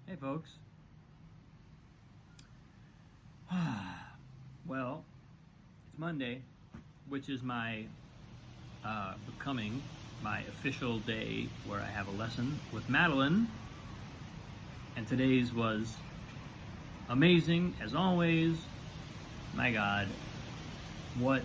Hey, folks. Well, it's Monday, which is my becoming my official day where I have a lesson with Madeline. And today's was amazing, as always. My God, what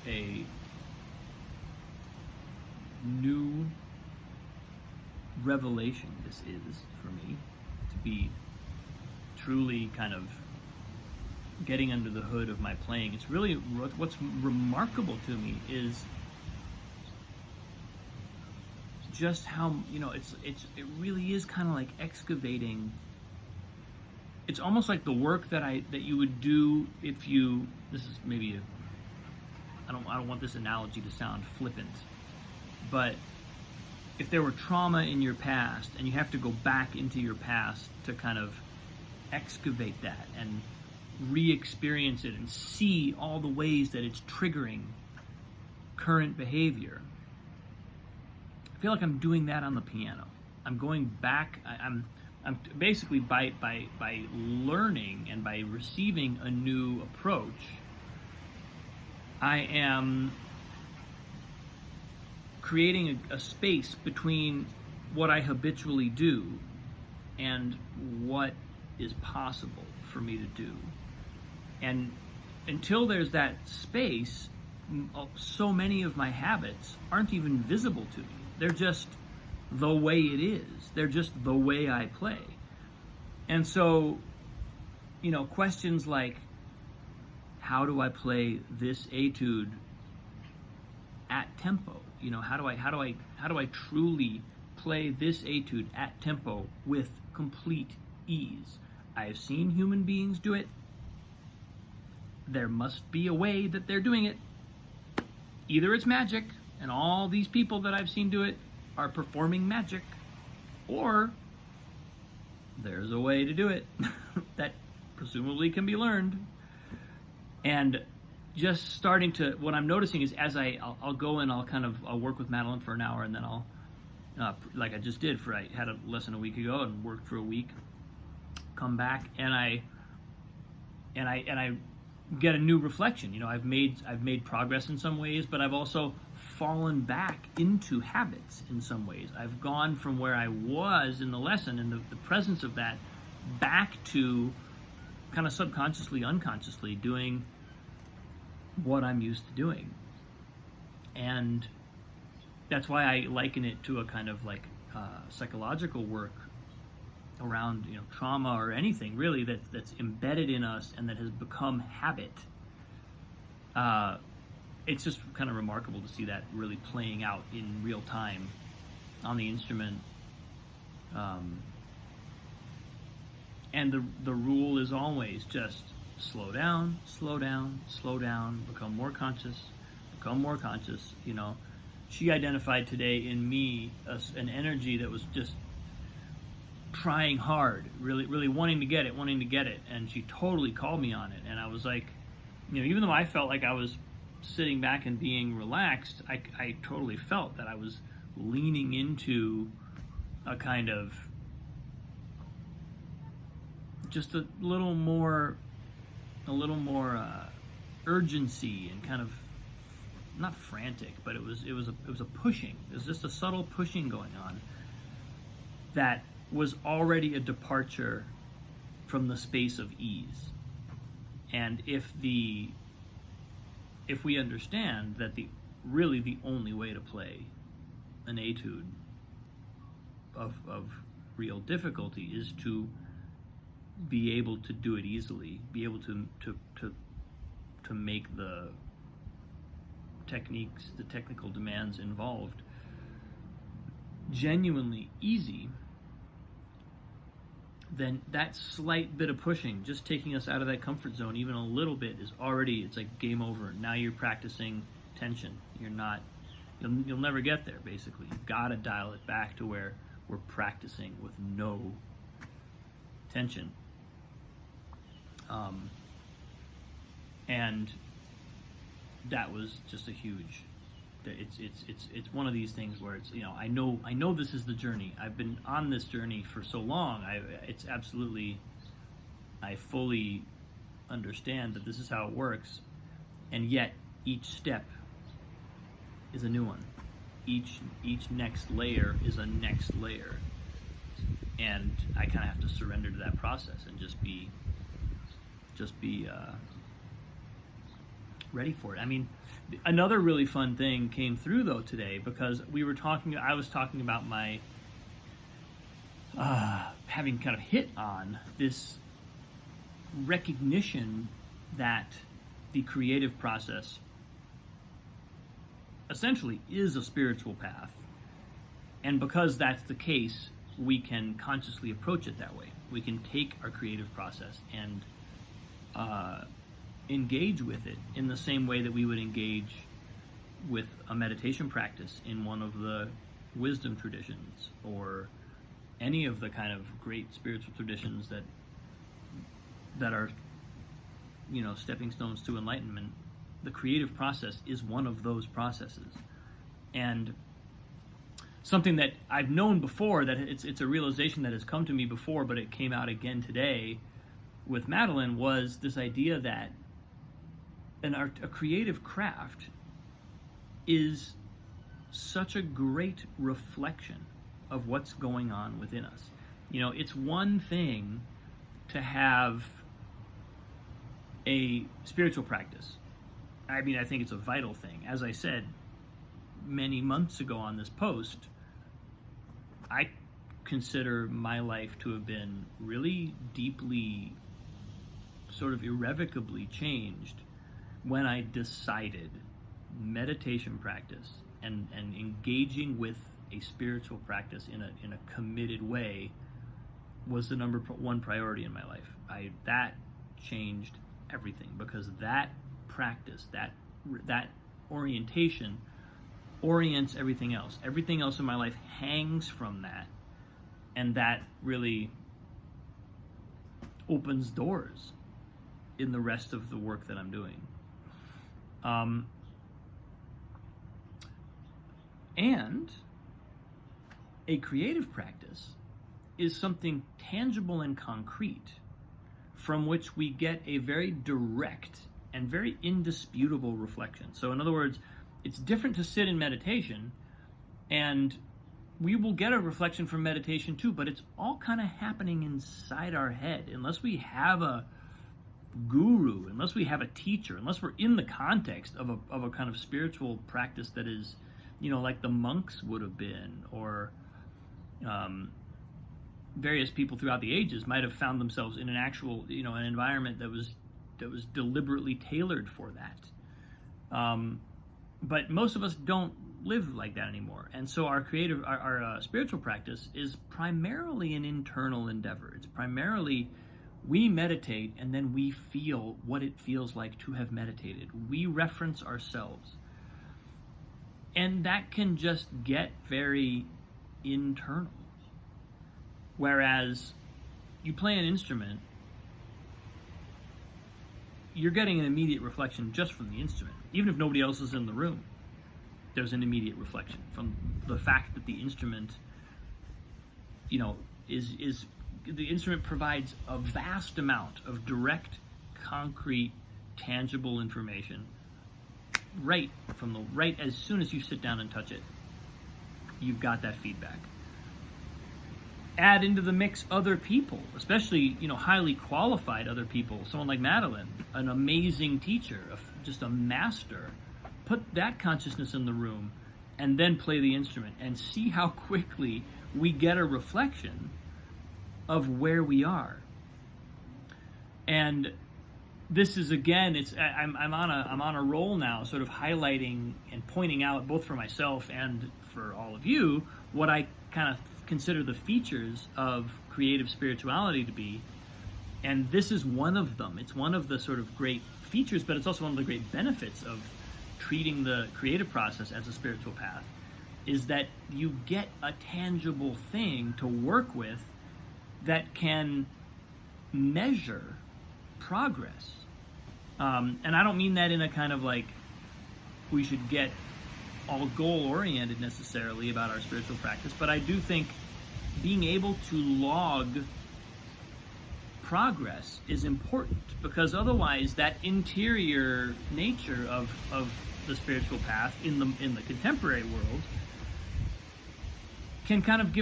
a new revelation this is for me to be truly kind of getting under the hood of my playing. It's really what's remarkable to me is just how it really is kind of like excavating. It's almost like the work that you would do if you. This is maybe I don't want this analogy to sound flippant, but if there were trauma in your past and you have to go back into your past to kind of excavate that and re-experience it and see all the ways that it's triggering current behavior. I feel like I'm doing that on the piano. I'm going back. I'm basically by learning and by receiving a new approach, I am creating a space between what I habitually do and what is possible for me to do. And until there's that space, so many of my habits aren't even visible to me. They're just the way it is. They're just the way I play. And so, questions like, how do I play this etude at tempo? How do I truly play this etude at tempo with complete ease? I have seen human beings do it. There must be a way that they're doing it. Either it's magic, and all these people that I've seen do it are performing magic, or there's a way to do it that presumably can be learned. And just starting to, what I'm noticing is as I'll go and I'll work with Madeline for an hour, and then I'll, like I just did I had a lesson a week ago and worked for a week, come back, and I get a new reflection. I've made progress in some ways, but I've also fallen back into habits in some ways. I've gone from where I was in the lesson and the presence of that back to kind of subconsciously, unconsciously doing what I'm used to doing. And that's why I liken it to a kind of like psychological work around trauma or anything really that's embedded in us and that has become habit. It's just kind of remarkable to see that really playing out in real time on the instrument. And the rule is always just slow down, become more conscious. She identified today in me an energy that was just trying hard, really wanting to get it, and she totally called me on it. And I was like, even though I felt like I was sitting back and being relaxed, I totally felt that I was leaning into a kind of just a little more urgency and kind of not frantic, but it was a pushing. It was just a subtle pushing going on that was already a departure from the space of ease. And if we understand that the only way to play an etude of real difficulty is to be able to do it easily, be able to make the techniques, the technical demands involved genuinely easy, then that slight bit of pushing, just taking us out of that comfort zone even a little bit, it's like game over. Now you're practicing tension. You'll never get there, basically. You've got to dial it back to where we're practicing with no tension. And that was just a huge It's one of these things where it's, I know this is the journey. I've been on this journey for so long. It's absolutely, I fully understand that this is how it works, and yet each step is a new one. Each next layer is a next layer, and I kind of have to surrender to that process and just be ready for it. I mean, another really fun thing came through though today, because I was talking about my having kind of hit on this recognition that the creative process essentially is a spiritual path. And because that's the case, we can consciously approach it that way. We can take our creative process and engage with it in the same way that we would engage with a meditation practice in one of the wisdom traditions, or any of the kind of great spiritual traditions that are, stepping stones to enlightenment. The creative process is one of those processes. And something that I've known before, that it's a realization that has come to me before, but it came out again today with Madeline, was this idea that a creative craft is such a great reflection of what's going on within us. It's one thing to have a spiritual practice. I mean, I think it's a vital thing. As I said many months ago on this post, I consider my life to have been really deeply, sort of irrevocably changed when I decided meditation practice and engaging with a spiritual practice in a committed way was the number one priority in my life. That changed everything, because that practice, that orientation orients everything else. Everything else in my life hangs from that, and that really opens doors in the rest of the work that I'm doing. And a creative practice is something tangible and concrete from which we get a very direct and very indisputable reflection. So in other words, it's different to sit in meditation, and we will get a reflection from meditation too, but it's all kind of happening inside our head. Unless we have a guru, unless we have a teacher, unless we're in the context of a kind of spiritual practice that is, like the monks would have been, or various people throughout the ages might have found themselves in an actual, an environment that was deliberately tailored for that. But most of us don't live like that anymore. And so our spiritual practice is primarily an internal endeavor. It's primarily, we meditate and then we feel what it feels like to have meditated. We reference ourselves. And that can just get very internal. Whereas you play an instrument, you're getting an immediate reflection just from the instrument. Even if nobody else is in the room, there's an immediate reflection from the fact that the instrument, is the instrument provides a vast amount of direct, concrete, tangible information right as soon as you sit down and touch it. You've got that feedback. Add into the mix other people, especially, highly qualified other people, someone like Madeline, an amazing teacher, just a master. Put that consciousness in the room and then play the instrument and see how quickly we get a reflection of where we are. And this is, again, I'm on a roll now, sort of highlighting and pointing out, both for myself and for all of you, what I kind of consider the features of creative spirituality to be. And this is one of them. It's one of the sort of great features, but it's also one of the great benefits of treating the creative process as a spiritual path, is that you get a tangible thing to work with that can measure progress. And I don't mean that in a kind of like we should get all goal-oriented necessarily about our spiritual practice, but I do think being able to log progress is important, because otherwise that interior nature of the spiritual path in the contemporary world can kind of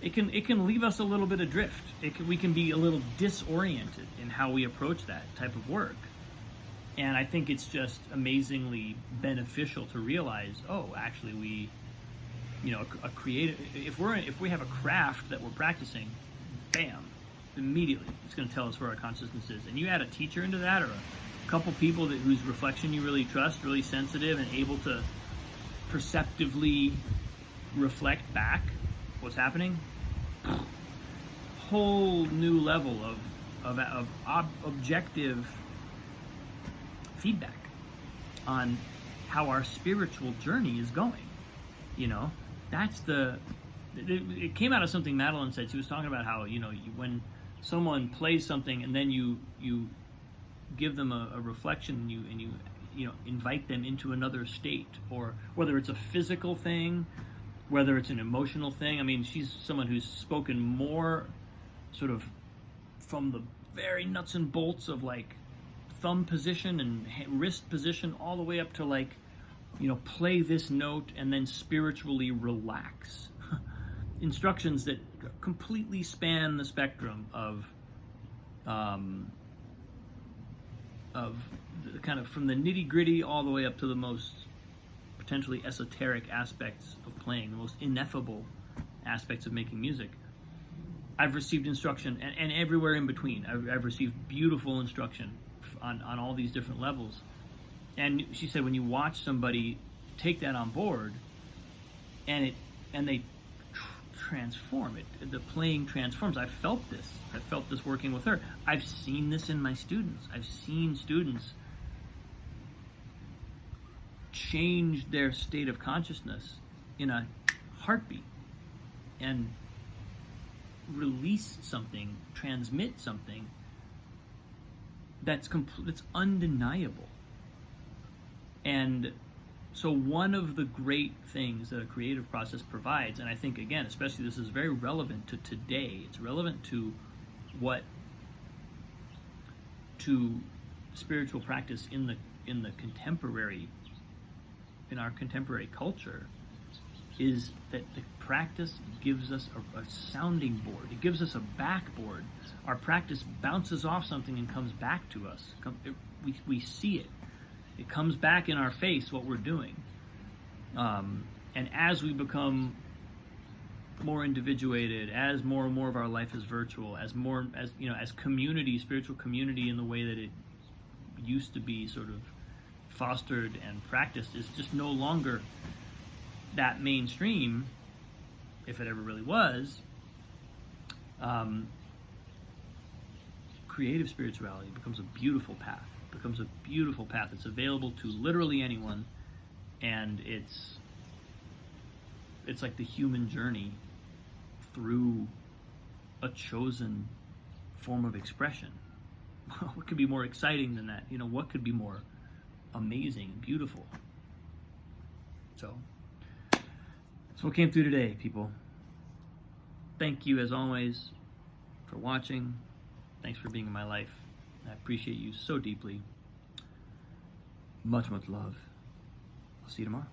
it can leave us a little bit adrift. We can be a little disoriented in how we approach that type of work. And I think it's just amazingly beneficial to realize, oh, actually we, a creative, if we have a craft that we're practicing, bam, immediately it's going to tell us where our consciousness is. And you add a teacher into that, or a couple people whose reflection you really trust, really sensitive and able to perceptively reflect back what's happening, whole new level of objective feedback on how our spiritual journey is going. That's it came out of something Madeline said. She was talking about how, when someone plays something and then you give them a reflection and you invite them into another state, or whether it's a physical thing, whether it's an emotional thing. I mean, she's someone who's spoken more sort of from the very nuts and bolts of like thumb position and wrist position all the way up to like, play this note and then spiritually relax. Instructions that completely span the spectrum of the kind of from the nitty-gritty all the way up to the most potentially esoteric aspects of playing, the most ineffable aspects of making music. I've received instruction, and everywhere in between. I've received beautiful instruction on all these different levels. And she said when you watch somebody take that on board, and they transform it, the playing transforms. I've felt this working with her. I've seen this in my students. I've seen students change their state of consciousness in a heartbeat and release something, transmit something that's undeniable. And so one of the great things that a creative process provides, and I think, again, especially this is very relevant to today, it's relevant to spiritual practice in our contemporary culture, is that the practice gives us a sounding board. It gives us a backboard. Our practice bounces off something and comes back to us. We see it. It comes back in our face what we're doing. And as we become more individuated, as more and more of our life is virtual, as community, spiritual community in the way that it used to be sort of fostered and practiced, is just no longer that mainstream, if it ever really was. Creative spirituality becomes a beautiful path. It's available to literally anyone, and it's like the human journey through a chosen form of expression. What could be more exciting than that? What could be more amazing, beautiful? So that's what came through today, people. Thank you, as always, for watching. Thanks for being in my life. I appreciate you so deeply. Much, much love. I'll see you tomorrow.